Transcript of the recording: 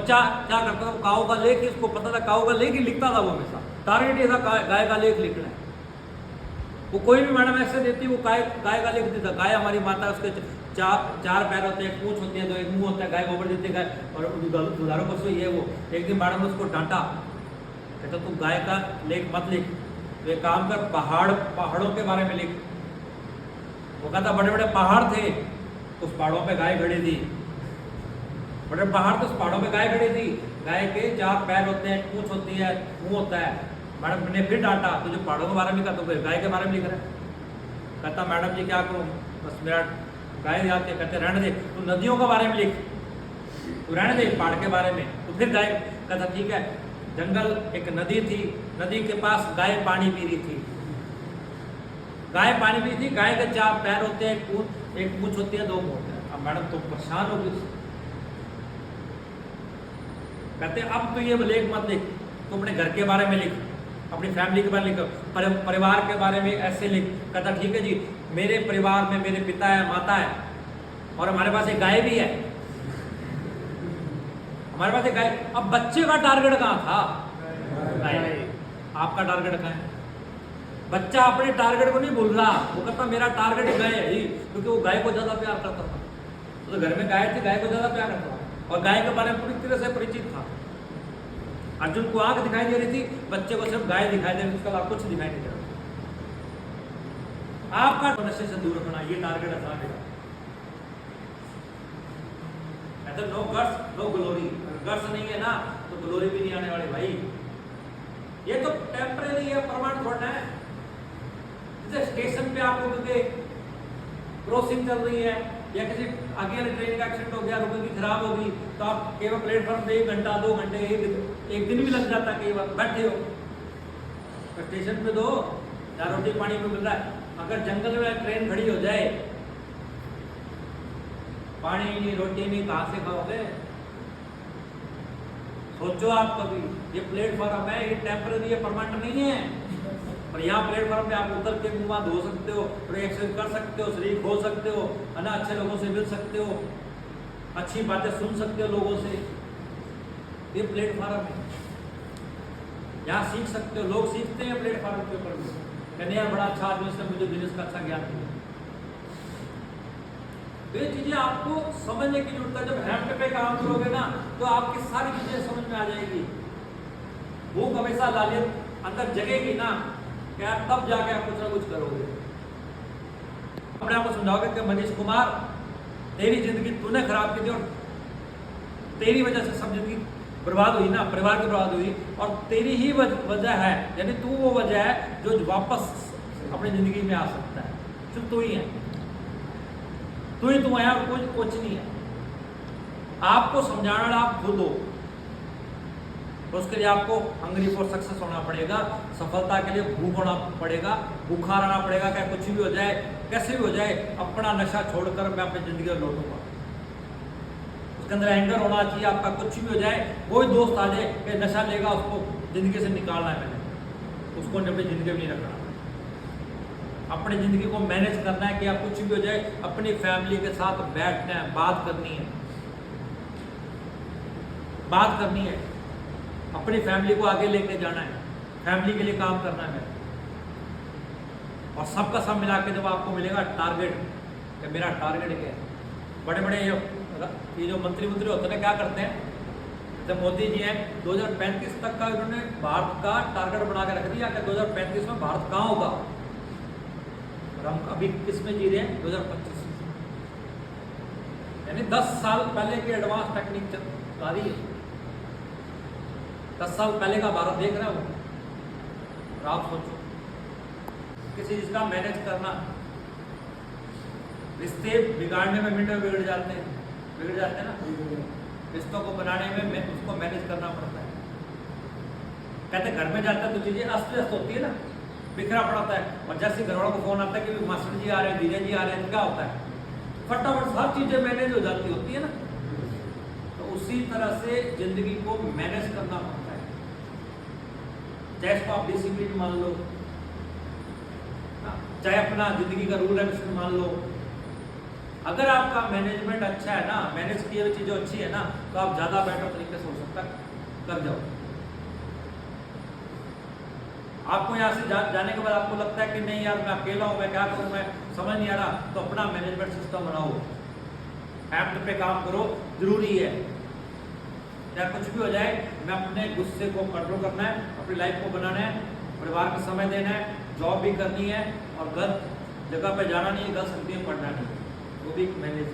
बच्चा क्या करता था, काऊ का लेख, इसको पता था काऊ का लेख ही लिखता था वो हमेशा, टारगेट ये था गाय का लेख लिखना है। वो कोई भी मैडम ऐसे देती वो गाय का लेख देता। गाय हमारी माता, उसके चार पैर होते हैं, एक पूंछ होती है, तो एक मुंह होता है, गाय गोबर देती है गाय, और दुधारू पशु ये वो। एक दिन मैडम ने उसको डांटा, कहता तू गाय का लेख मत लिख, तो एक काम कर पहाड़ों के बारे में लिख। वो कहता बड़े बड़े पहाड़ थे, उस पहाड़ों पे गाय खड़ी थी, बड़े पहाड़ थे, उस पहाड़ों पे गाय खड़ी थी, गाय के 4 पैर होते हैं, पूंछ होती है, मुंह होता है। मैडम ने फिर डांटा, तुझे पहाड़ों के बारे में लिखा, तो फिर गाय के बारे में लिख रहा है। कहता मैडम जी क्या करूँ, बस मेरा गाय याद है। कहते रहने दे, तू नदियों के बारे में लिख, तू रहने दे पहाड़ के बारे में, तो फिर गाय। कहता ठीक है। जंगल, एक नदी थी, नदी के पास गाय पानी पी रही थी, गाय पानी पी थी, गाय के 4 पैर होते हैं, एक पूंछ होती है, 2 मुंह होते हैं। अब मैडम तो परेशान होगी। कहते अब तो ये लेख मत लिख, तो अपने घर के बारे में लिख, अपनी फैमिली के बारे में लिख, परिवार के बारे में ऐसे लिख। कहता ठीक है जी, मेरे परिवार में मेरे पिता है, माता है, और हमारे पास एक गाय भी है, हमारे पास एक गाय। अब बच्चे का टारगेट कहाँ था, गाय। आपका टारगेट कहाँ है? बच्चा अपने टारगेट को नहीं भूल रहा, वो कहता मेरा टारगेट गाय है ही, क्योंकि वो गाय को ज्यादा प्यार करता था। तो घर में गाय थी, गाय को ज्यादा प्यार करता था, और गाय के बारे में पूरी तरह से परिचित था। अर्जुन को आंख दिखाई दे रही थी, बच्चे को सिर्फ गाय दिखाई दे रही थी, उसके अलावा कुछ दिखाई नहीं दे रहा। आपका नशे से दूर रखना, ये टारगेट है सामने का। नो गर्स नो ग्लोरी, गर्स नहीं है ना तो ग्लोरी भी नहीं आने वाली भाई। ये तो टेम्परेरी है, परमानेंट थोड़ा है। जैसे स्टेशन पे आप लोगों के क्रॉसिंग चल रही है, या किसी आगे वाले ट्रेन का एक्सीडेंट हो गया, रुकेगी, खराब होगी, तो आप केवल प्लेटफॉर्म पे 1 घंटा 2 घंटे, एक दिन भी लग जाता है, कई बार बैठे हो तो स्टेशन पे, दो या रोटी पानी में मिल रहा है। अगर जंगल में ट्रेन खड़ी हो जाए, पानी नहीं, रोटी नहीं, कहाँ से खाओगे? सोचो आप कभी। ये प्लेटफॉर्म है, ये टेम्परेरी है, परमानेंट नहीं है। और यहाँ प्लेटफॉर्म पे आप उतर के मुंह धो सकते हो, एक्सरसाइज कर सकते हो, शरीर खो सकते हो, है ना, अच्छे लोगों से मिल सकते हो, अच्छी बातें सुन सकते हो लोगों से। ये प्लेटफॉर्म है, यहाँ सीख सकते हो, लोग सीखते हैं प्लेटफॉर्म के ऊपर। कहने यार बड़ा अच्छा आदमी, इसने मुझे बिजनेस का अच्छा ज्ञान दिया। तो ये चीजें आपको समझने की जरूरत है। जब हैंड पे काम करोगे ना, तो आपकी सारी चीजें समझ में आ जाएगी। भूख हमेशा लालियत अंदर जगेगी ना, क्या तब जाके आप कुछ ना कुछ करोगे। अपने आप को समझाओगे कि मनीष कुमार, तेरी जिंदगी तूने खराब की थी, और तेरी वजह से सब जिंदगी बर्बाद हुई ना, परिवार की बर्बाद हुई, और तेरी ही वजह है, यानी तू वो वजह है जो वापस अपनी जिंदगी में आ सकता है। सिर्फ तू ही है, तू ही तू है, और कोई कुछ नहीं है। आपको समझाना आप खुद हो, तो उसके लिए आपको हंग्री फॉर सक्सेस होना पड़ेगा। सफलता के लिए भूख होना पड़ेगा, भूखा रहना पड़ेगा। क्या कुछ भी हो जाए, कैसे भी हो जाए, अपना नशा छोड़कर मैं अपनी जिंदगी में लौटूंगा। उसके अंदर एंगर होना चाहिए आपका। कुछ भी हो जाए, कोई दोस्त आ जाए कि नशा लेगा, उसको जिंदगी से निकालना है, मैंने उसको अपनी जिंदगी में नहीं रखना। अपनी जिंदगी को मैनेज करना है कि आप कुछ भी हो जाए, अपनी फैमिली के साथ बैठना है, बात करनी है, बात करनी है, अपनी फैमिली को आगे लेके जाना है, फैमिली के लिए काम करना है। और सबका सब मिला के जब आपको मिलेगा टारगेट, कि मेरा टारगेट क्या है। बड़े बड़े ये जो मंत्री होते हैं, क्या करते हैं, जब मोदी जी हैं 2035 तक का उन्होंने भारत का टारगेट बना के रख दिया कि 2035 में भारत कहाँ होगा। और हम अभी किस में जी रहे हैं, 2025 में, यानी 10 साल पहले की एडवांस टेक्निक चला रही है। 10 साल पहले का भारत देख रहे हो। और आप सोचो, किसी चीज का मैनेज करना, रिश्ते बिगाड़ने में मिनट में बिगड़ जाते हैं ना। रिश्तों को बनाने में उसको मैनेज करना पड़ता है। कहते घर में जाता है तो चीजें अस्त व्यस्त होती है ना, बिखरा पड़ता है। और जैसे घर वालों को फोन आता है कि मास्टर जी आ रहे हैं, धीरे जी आ रहे हैं, तो क्या होता है, फटाफट सब चीजें मैनेज हो जाती होती है ना। तो उसी तरह से जिंदगी को मैनेज करना पड़ता है। चाहे इसको आप डिसिप्लिन मान लो, चाहे अपना जिंदगी का रूल एंड मान लो, अगर आपका मैनेजमेंट अच्छा है ना, मैनेज किए हुई चीज़ें अच्छी है ना, तो आप ज़्यादा बेटर तरीके से हो सकता कर जाओ। आपको यहाँ से जाने के बाद आपको लगता है कि नहीं यार मैं अकेला हूँ, मैं क्या करूँ, मैं समझ नहीं आ रहा, तो अपना मैनेजमेंट सिस्टम बनाओ, हैम्प पे काम करो, जरूरी है। या कुछ भी हो जाए, मैं अपने गुस्से को कंट्रोल करना है, अपनी लाइफ को बनाना है, परिवार को समय देना है, जॉब भी करनी है और गलत जगह पे जाना नहीं है, गलत संगति में पढ़ना नहीं है, वो भी मैनेज